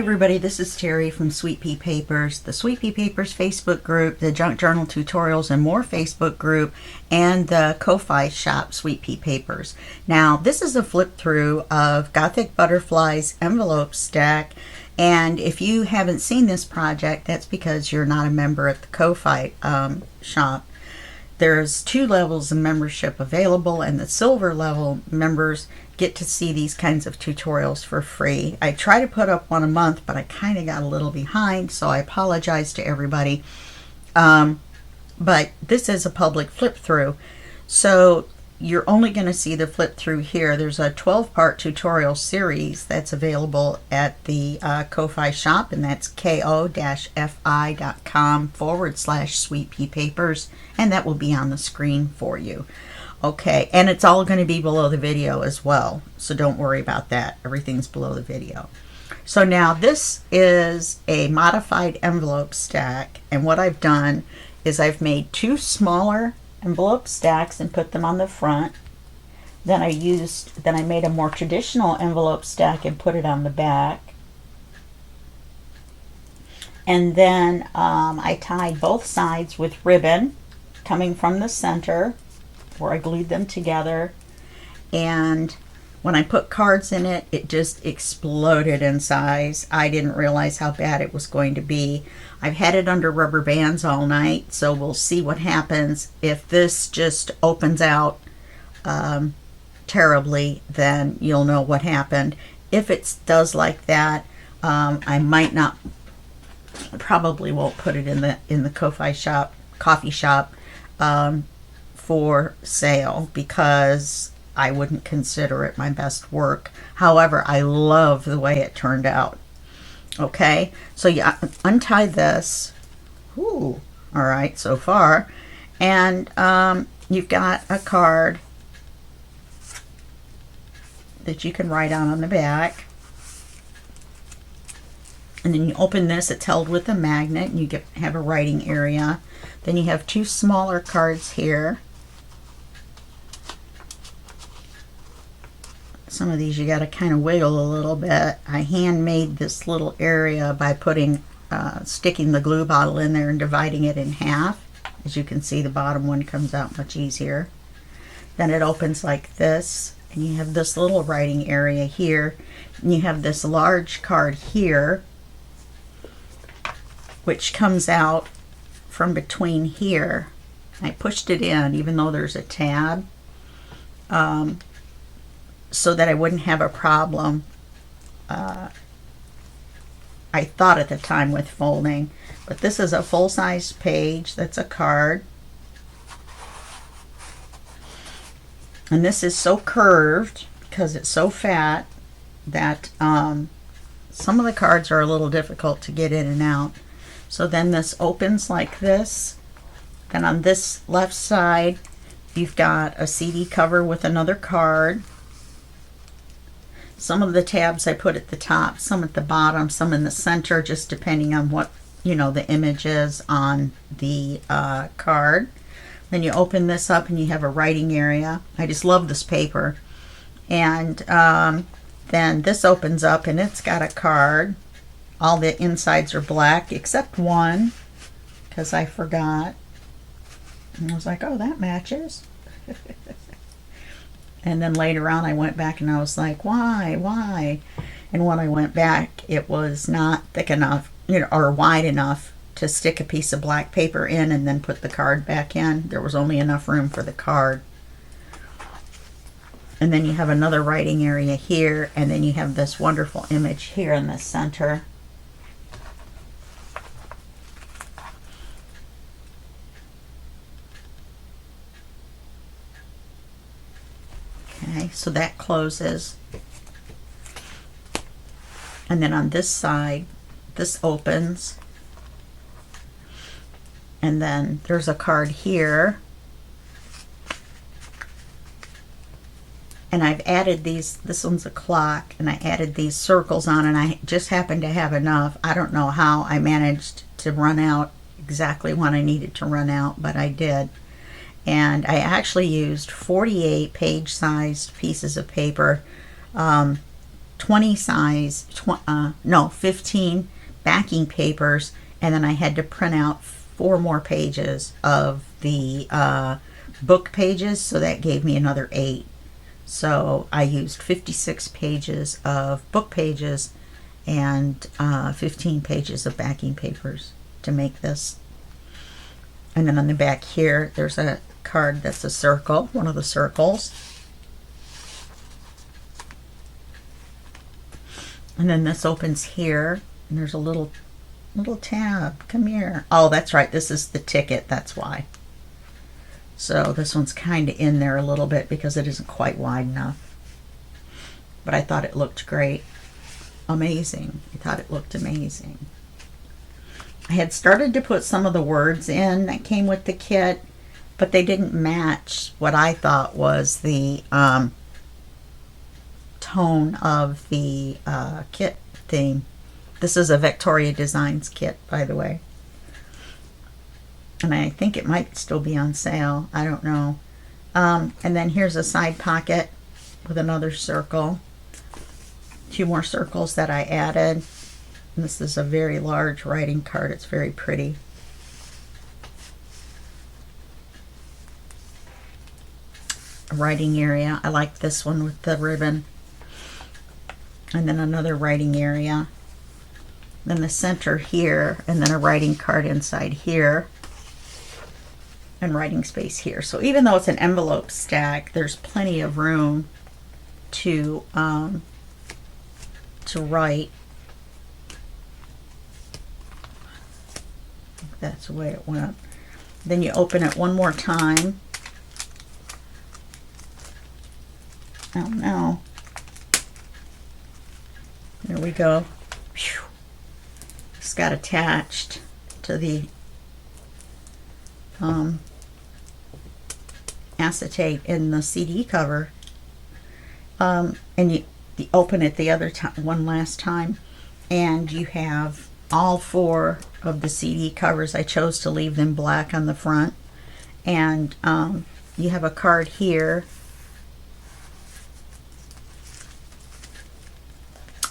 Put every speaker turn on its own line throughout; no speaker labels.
everybody, this is Terry from Sweet Pea Papers, the Sweet Pea Papers Facebook group, the Junk Journal Tutorials and More Facebook group, and the Ko-Fi shop Sweet Pea Papers. Now, this is a flip through of Gothic Butterflies envelope stack, and if you haven't seen this project, that's because you're not a member at the Ko-Fi shop. There's 2 levels of membership available, and the silver level members get to see these kinds of tutorials for free. I try to put up one a month, but I kind of got a little behind, so I apologize to everybody. But this is a public flip through, so you're only going to see the flip through here. There's a 12-part tutorial series that's available at the Ko-Fi shop, and that's ko-fi.com/Sweet Pea Papers, and that will be on the screen for you. Okay, and it's all going to be below the video as well, so don't worry about that. Everything's below the video. So now this is a modified envelope stack, and what I've done is I've made 2 smaller envelope stacks and put them on the front. Then I made a more traditional envelope stack and put it on the back. And then I tied both sides with ribbon coming from the center, where I glued them together, and when I put cards in it, it just exploded in size. I didn't realize how bad it was going to be. I've had it under rubber bands all night, so we'll see what happens. If this just opens out terribly, then you'll know what happened. If it does like that, I might not, probably won't put it in the Ko-Fi shop, coffee shop, for sale, because I wouldn't consider it my best work. However, I love the way it turned out. Okay, so you untie this. Ooh, all right so far, and you've got a card that you can write on the back, and then you open this. It's held with a magnet, and you have a writing area. Then you have 2 smaller cards here. Some of these you got to kind of wiggle a little bit. I handmade this little area by sticking the glue bottle in there and dividing it in half. As you can see, the bottom one comes out much easier. Then it opens like this, and you have this little writing area here, and you have this large card here, which comes out from between here. I pushed it in, even though there's a tab, so that I wouldn't have a problem. I thought at the time with folding, but this is a full-size page. That's a card, and this is so curved because it's so fat that some of the cards are a little difficult to get in and out. So then this opens like this. Then on this left side, you've got a CD cover with another card. Some of the tabs I put at the top, some at the bottom, some in the center, just depending on what, the image is on the card. Then you open this up and you have a writing area. I just love this paper. And then this opens up and it's got a card. All the insides are black except one, because I forgot. And I was like, oh, that matches. And then later on I went back and I was like, why? And when I went back, it was not thick enough, or wide enough to stick a piece of black paper in and then put the card back in. There was only enough room for the card. And then you have another writing area here, and then you have this wonderful image here in the center. Okay, so that closes. And then on this side, this opens. And then there's a card here. And I've added these, this one's a clock, and I added these circles on, and I just happened to have enough. I don't know how I managed to run out exactly what I needed to run out, but I did. And I actually used 48 page-sized pieces of paper, 20 size, no, 15 backing papers, and then I had to print out 4 more pages of the book pages, so that gave me another 8. So I used 56 pages of book pages and 15 pages of backing papers to make this. And then on the back here, there's a card that's a circle, one of the circles. And then this opens here, and there's a little tab. Come here. Oh, that's right. This is the ticket. That's why. So this one's kind of in there a little bit because it isn't quite wide enough. But I thought it looked great. Amazing. I thought it looked amazing. I had started to put some of the words in that came with the kit, but they didn't match what I thought was the tone of the kit theme. This is a Victoria Designs kit, by the way. And I think it might still be on sale. I don't know. And then here's a side pocket with another circle. 2 more circles that I added. And this is a very large writing card. It's very pretty. A writing area. I like this one with the ribbon. And then another writing area. Then the center here, and then a writing card inside here. And writing space here. So even though it's an envelope stack, there's plenty of room to write. That's the way it went. Then you open it one more time. Oh no. There we go. Whew. It's got attached to the acetate in the CD cover. And you open it the other time, one last time, and you have all 4 of the CD covers. I chose to leave them black on the front. And you have a card here.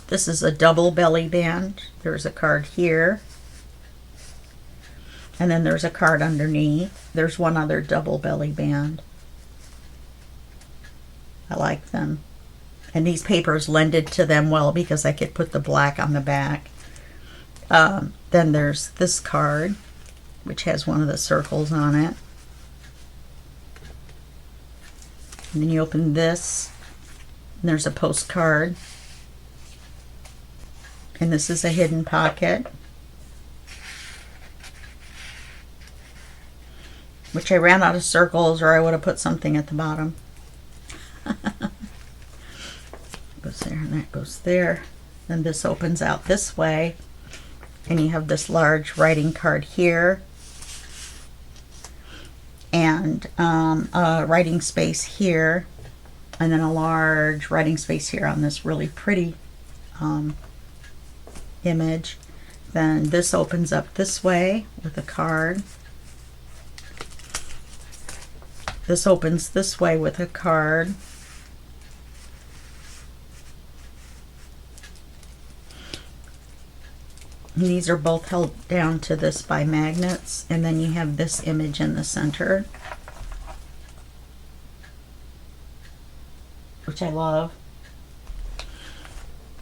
This is a double belly band. There's a card here. And then there's a card underneath. There's one other double belly band. I like them. And these papers lended to them well because I could put the black on the back. Then there's this card, which has one of the circles on it. And then you open this, and there's a postcard. And this is a hidden pocket, which I ran out of circles, or I would have put something at the bottom. Goes there, and that goes there. Then this opens out this way, and you have this large writing card here, and a writing space here, and then a large writing space here on this really pretty image. Then this opens up this way with a card. This opens this way with a card. And these are both held down to this by magnets. And then you have this image in the center, which I love.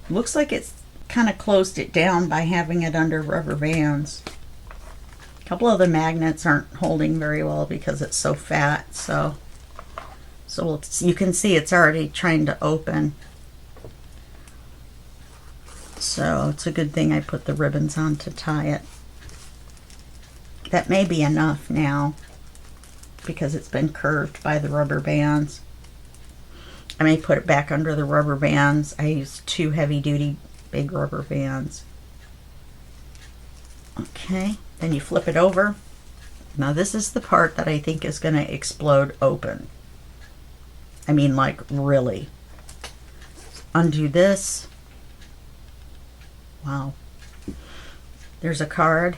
Looks like it's kind of closed it down by having it under rubber bands. A couple of the magnets aren't holding very well because it's so fat. So you can see it's already trying to open. So it's a good thing I put the ribbons on to tie it. That may be enough now because it's been curved by the rubber bands. I may put it back under the rubber bands. I used 2 heavy-duty big rubber bands. Okay, then you flip it over. Now this is the part that I think is going to explode open. I mean, like, really. Undo this. Wow. There's a card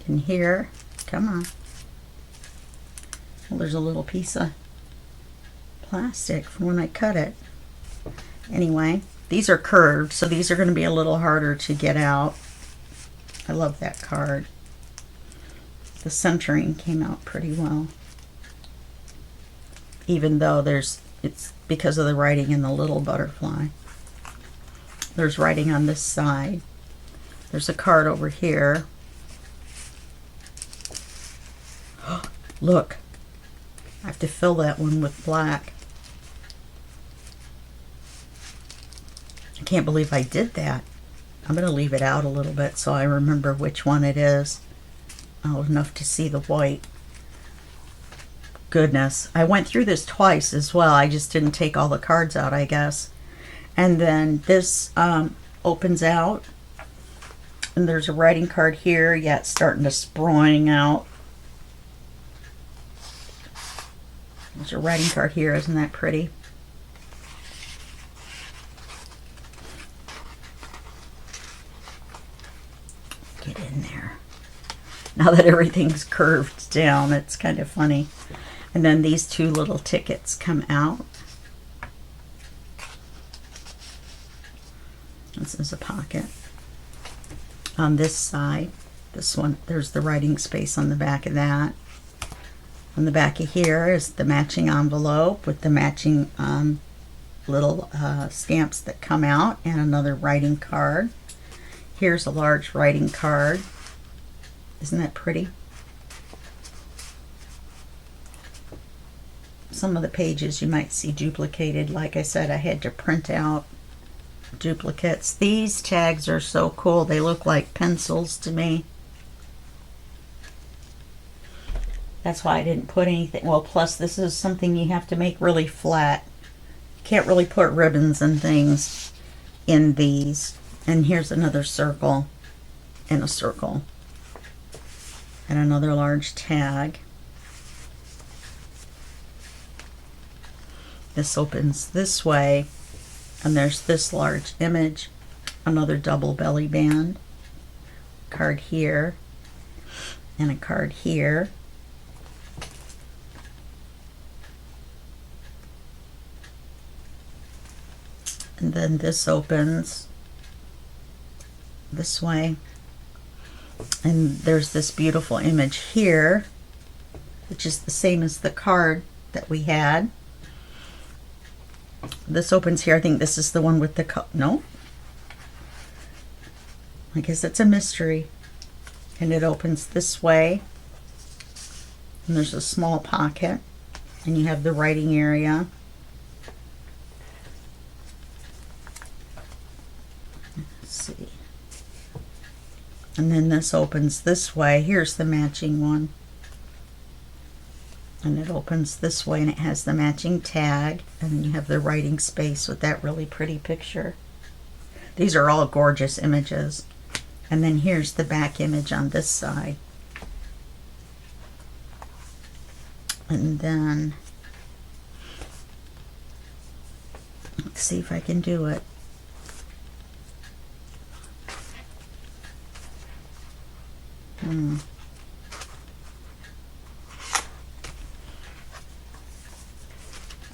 in here. Come on. Well, there's a little piece of plastic from when I cut it. Anyway, these are curved, so these are going to be a little harder to get out. I love that card. The centering came out pretty well, even though it's because of the writing in the little butterfly. There's writing on this side. There's a card over here. Look, I have to fill that one with black. I can't believe I did that. I'm going to leave it out a little bit so I remember which one it is. Oh, enough to see the white. Goodness, I went through this twice as well. I just didn't take all the cards out, I guess. And then this opens out, and there's a writing card here. Yeah, it's starting to sproing out. There's a writing card here. Isn't that pretty? Get in there. Now that everything's curved down, it's kind of funny. And then these two little tickets come out. This is a pocket. On this side, this one, there's the writing space on the back of that. On the back of here is the matching envelope with the matching little stamps that come out, and another writing card. Here's a large writing card. Isn't that pretty? Some of the pages you might see duplicated. Like I said, I had to print out duplicates. These tags are so cool. They look like pencils to me. That's why I didn't put anything. Well, plus this is something you have to make really flat. You can't really put ribbons and things in these. And here's another circle and a circle. And another large tag. This opens this way, and there's this large image, another double belly band, card here, and a card here. And then this opens this way, and there's this beautiful image here, which is the same as the card that we had. This opens here. I think this is the one with the no, I guess it's a mystery. And it opens this way, and there's a small pocket, and you have the writing area. Let's see. And then this opens this way. Here's the matching one. And it opens this way, and it has the matching tag, and you have the writing space with that really pretty picture. These are all gorgeous images. And then here's the back image on this side. And then, let's see if I can do it.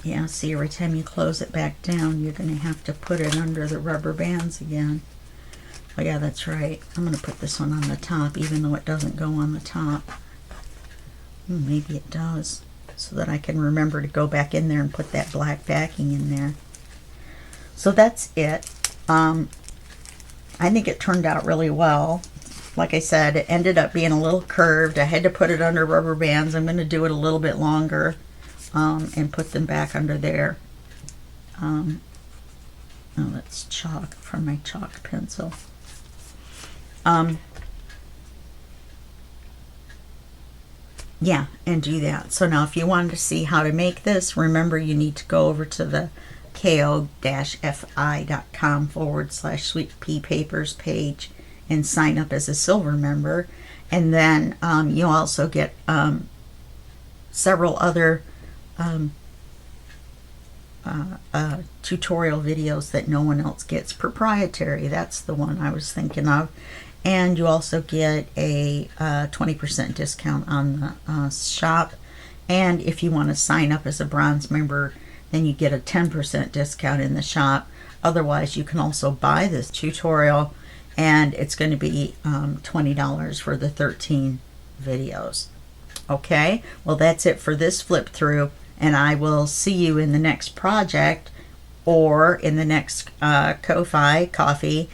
Yeah, see, every time you close it back down, you're going to have to put it under the rubber bands again. Oh yeah, that's right. I'm going to put this one on the top, even though it doesn't go on the top. Maybe it does, so that I can remember to go back in there and put that black backing in there. So that's it. I think it turned out really well. Like I said, it ended up being a little curved. I had to put it under rubber bands. I'm going to do it a little bit longer. And put them back under there. Oh, that's chalk from my chalk pencil. Yeah, and do that. So now if you wanted to see how to make this, remember you need to go over to the ko-fi.com/sweetpeapapers page and sign up as a silver member. And then you'll also get several other tutorial videos that no one else gets. Proprietary, that's the one I was thinking of. And you also get a 20% discount on the shop. And if you want to sign up as a bronze member, then you get a 10% discount in the shop. Otherwise, you can also buy this tutorial, and it's going to be $20 for the 13 videos. Okay, well, that's it for this flip through, and I will see you in the next project or in the next Ko-Fi coffee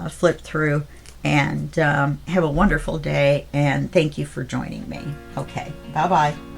flip through. And have a wonderful day, and thank you for joining me. Okay, bye-bye.